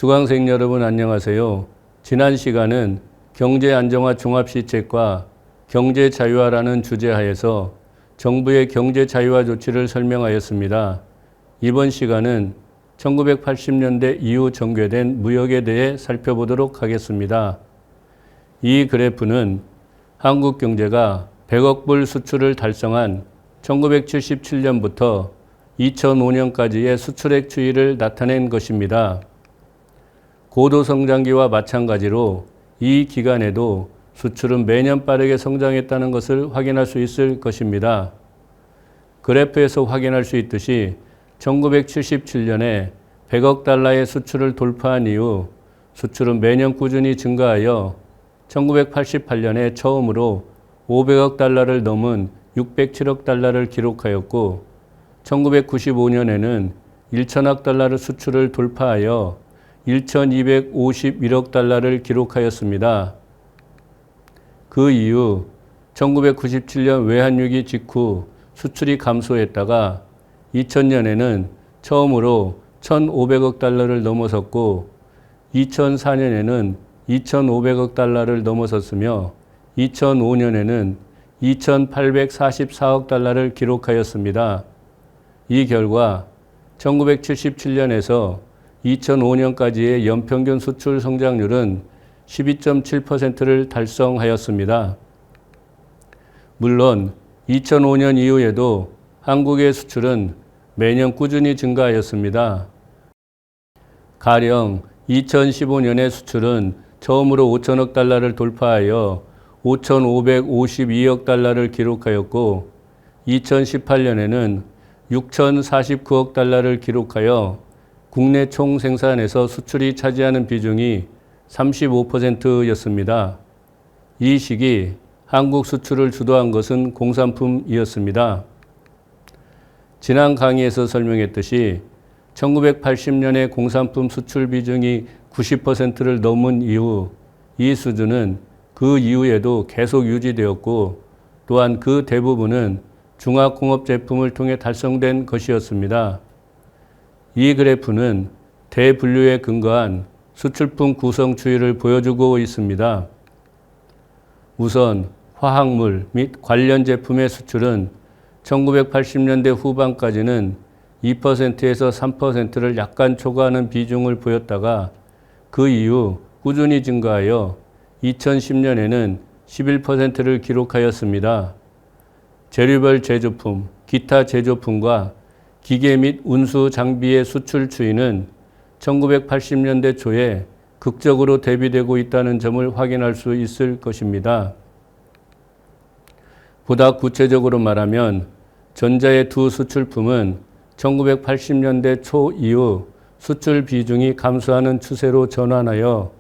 수강생 여러분 안녕하세요. 지난 시간은 경제 안정화 종합시책과 경제 자유화라는 주제하에서 정부의 경제 자유화 조치를 설명하였습니다. 이번 시간은 1980년대 이후 전개된 무역에 대해 살펴보도록 하겠습니다. 이 그래프는 한국 경제가 100억 불 수출을 달성한 1977년부터 2005년까지의 수출액 추이를 나타낸 것입니다. 고도성장기와 마찬가지로 이 기간에도 수출은 매년 빠르게 성장했다는 것을 확인할 수 있을 것입니다. 그래프에서 확인할 수 있듯이 1977년에 100억 달러의 수출을 돌파한 이후 수출은 매년 꾸준히 증가하여 1988년에 처음으로 500억 달러를 넘은 607억 달러를 기록하였고 1995년에는 1천억 달러를 수출을 돌파하여 1,251억 달러를 기록하였습니다. 그 이후 1997년 외환위기 직후 수출이 감소했다가 2000년에는 처음으로 1,500억 달러를 넘어섰고 2004년에는 2,500억 달러를 넘어섰으며 2005년에는 2,844억 달러를 기록하였습니다. 이 결과 1977년에서 2005년까지의 연평균 수출 성장률은 12.7%를 달성하였습니다. 물론 2005년 이후에도 한국의 수출은 매년 꾸준히 증가하였습니다. 가령 2015년의 수출은 처음으로 5천억 달러를 돌파하여 5,552억 달러를 기록하였고 2018년에는 6,049억 달러를 기록하여 국내 총 생산에서 수출이 차지하는 비중이 35%였습니다. 이 시기 한국 수출을 주도한 것은 공산품이었습니다. 지난 강의에서 설명했듯이 1980년에 공산품 수출 비중이 90%를 넘은 이후 이 수준은 그 이후에도 계속 유지되었고 또한 그 대부분은 중화공업 제품을 통해 달성된 것이었습니다. 이 그래프는 대분류에 근거한 수출품 구성 추이를 보여주고 있습니다. 우선 화학물 및 관련 제품의 수출은 1980년대 후반까지는 2%에서 3%를 약간 초과하는 비중을 보였다가 그 이후 꾸준히 증가하여 2010년에는 11%를 기록하였습니다. 재료별 제조품, 기타 제조품과 기계 및 운수 장비의 수출 추이는 1980년대 초에 극적으로 대비되고 있다는 점을 확인할 수 있을 것입니다. 보다 구체적으로 말하면 전자의 두 수출품은 1980년대 초 이후 수출 비중이 감소하는 추세로 전환하여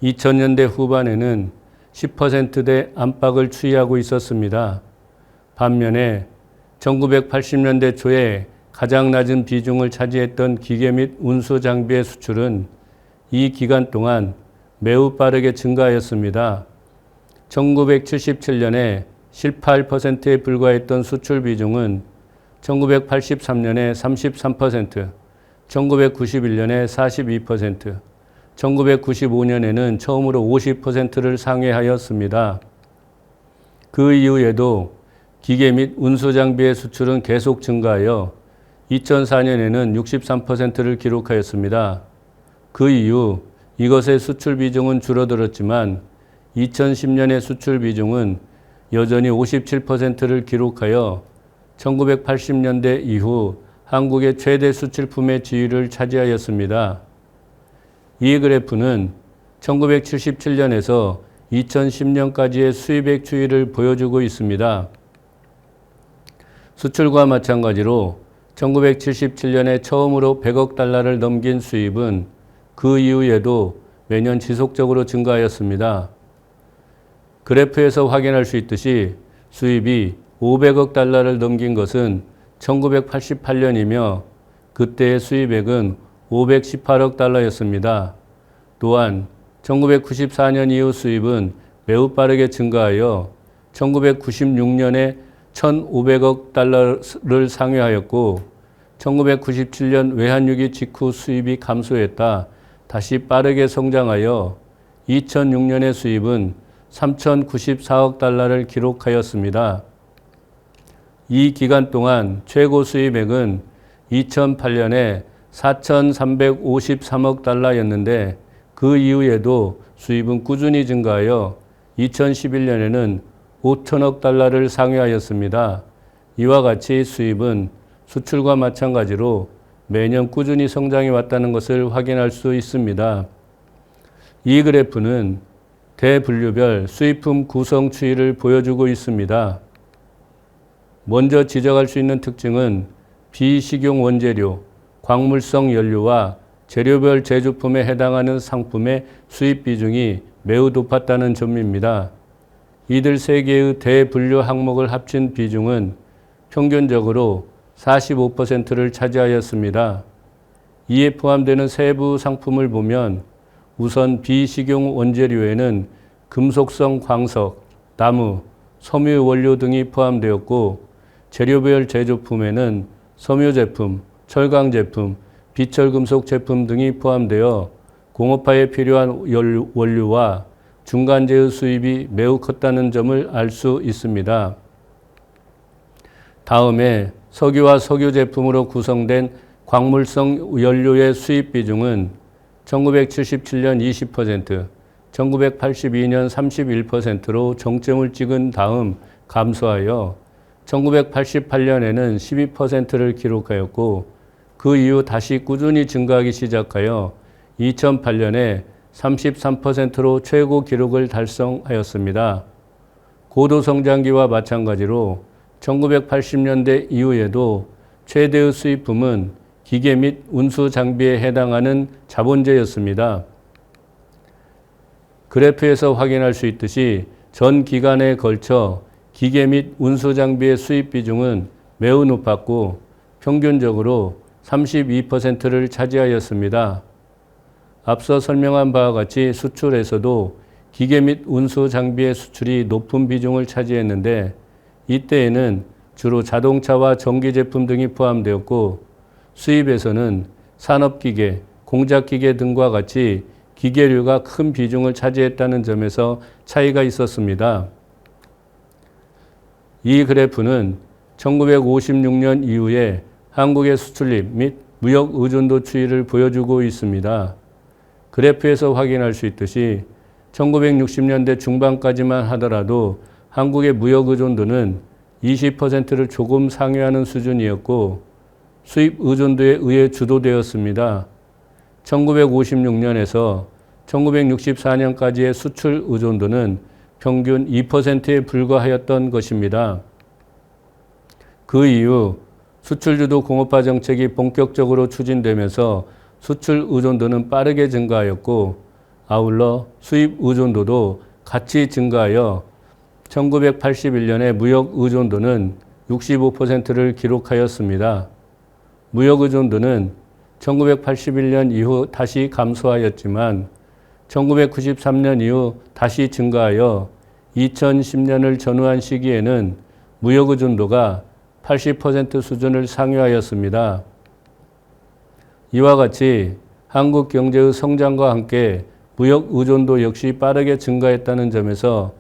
2000년대 후반에는 10%대 안팎을 추이하고 있었습니다. 반면에 1980년대 초에 가장 낮은 비중을 차지했던 기계 및 운수 장비의 수출은 이 기간 동안 매우 빠르게 증가하였습니다. 1977년에 18%에 불과했던 수출 비중은 1983년에 33%, 1991년에 42%, 1995년에는 처음으로 50%를 상회하였습니다. 그 이후에도 기계 및 운수 장비의 수출은 계속 증가하여 2004년에는 63%를 기록하였습니다. 그 이후 이것의 수출 비중은 줄어들었지만 2010년의 수출 비중은 여전히 57%를 기록하여 1980년대 이후 한국의 최대 수출품의 지위를 차지하였습니다. 이 그래프는 1977년에서 2010년까지의 수입액 추이를 보여주고 있습니다. 수출과 마찬가지로 1977년에 처음으로 100억 달러를 넘긴 수입은 그 이후에도 매년 지속적으로 증가하였습니다. 그래프에서 확인할 수 있듯이 수입이 500억 달러를 넘긴 것은 1988년이며 그때의 수입액은 518억 달러였습니다. 또한 1994년 이후 수입은 매우 빠르게 증가하여 1996년에 1,500억 달러를 상회하였고 1997년 외환위기 직후 수입이 감소했다 다시 빠르게 성장하여 2006년의 수입은 3,094억 달러를 기록하였습니다. 이 기간 동안 최고 수입액은 2008년에 4,353억 달러였는데 그 이후에도 수입은 꾸준히 증가하여 2011년에는 5천억 달러를 상회하였습니다. 이와 같이 수입은 수출과 마찬가지로 매년 꾸준히 성장해 왔다는 것을 확인할 수 있습니다. 이 그래프는 대분류별 수입품 구성 추이를 보여주고 있습니다. 먼저 지적할 수 있는 특징은 비식용 원재료, 광물성 연료와 재료별 제조품에 해당하는 상품의 수입 비중이 매우 높았다는 점입니다. 이들 세 개의 대분류 항목을 합친 비중은 평균적으로 45%를 차지하였습니다. 이에 포함되는 세부 상품을 보면 우선 비식용 원재료에는 금속성 광석, 나무, 섬유 원료 등이 포함되었고 재료별 제조품에는 섬유 제품, 철강 제품, 비철금속 제품 등이 포함되어 공업화에 필요한 원료와 중간재의 수입이 매우 컸다는 점을 알 수 있습니다. 다음에 석유와 석유 제품으로 구성된 광물성 연료의 수입 비중은 1977년 20%, 1982년 31%로 정점을 찍은 다음 감소하여 1988년에는 12%를 기록하였고 그 이후 다시 꾸준히 증가하기 시작하여 2008년에 33%로 최고 기록을 달성하였습니다. 고도성장기와 마찬가지로 1980년대 이후에도 최대의 수입품은 기계 및 운수 장비에 해당하는 자본재였습니다. 그래프에서 확인할 수 있듯이 전 기간에 걸쳐 기계 및 운수 장비의 수입 비중은 매우 높았고 평균적으로 32%를 차지하였습니다. 앞서 설명한 바와 같이 수출에서도 기계 및 운수 장비의 수출이 높은 비중을 차지했는데 이때에는 주로 자동차와 전기 제품 등이 포함되었고 수입에서는 산업기계, 공작기계 등과 같이 기계류가 큰 비중을 차지했다는 점에서 차이가 있었습니다. 이 그래프는 1956년 이후에 한국의 수출입 및 무역 의존도 추이를 보여주고 있습니다. 그래프에서 확인할 수 있듯이 1960년대 중반까지만 하더라도 한국의 무역 의존도는 20%를 조금 상회하는 수준이었고 수입 의존도에 의해 주도되었습니다. 1956년에서 1964년까지의 수출 의존도는 평균 2%에 불과하였던 것입니다. 그 이후 수출주도 공업화 정책이 본격적으로 추진되면서 수출 의존도는 빠르게 증가하였고 아울러 수입 의존도도 같이 증가하여 1981년에 무역 의존도는 65%를 기록하였습니다. 무역 의존도는 1981년 이후 다시 감소하였지만 1993년 이후 다시 증가하여 2010년을 전후한 시기에는 무역 의존도가 80% 수준을 상회하였습니다. 이와 같이 한국 경제의 성장과 함께 무역 의존도 역시 빠르게 증가했다는 점에서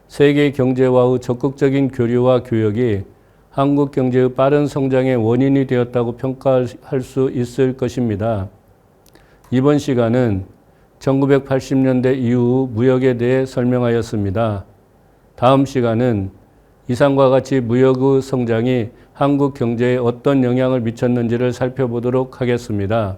세계 경제와의 적극적인 교류와 교역이 한국 경제의 빠른 성장의 원인이 되었다고 평가할 수 있을 것입니다. 이번 시간은 1980년대 이후 무역에 대해 설명하였습니다. 다음 시간은 이상과 같이 무역의 성장이 한국 경제에 어떤 영향을 미쳤는지를 살펴보도록 하겠습니다.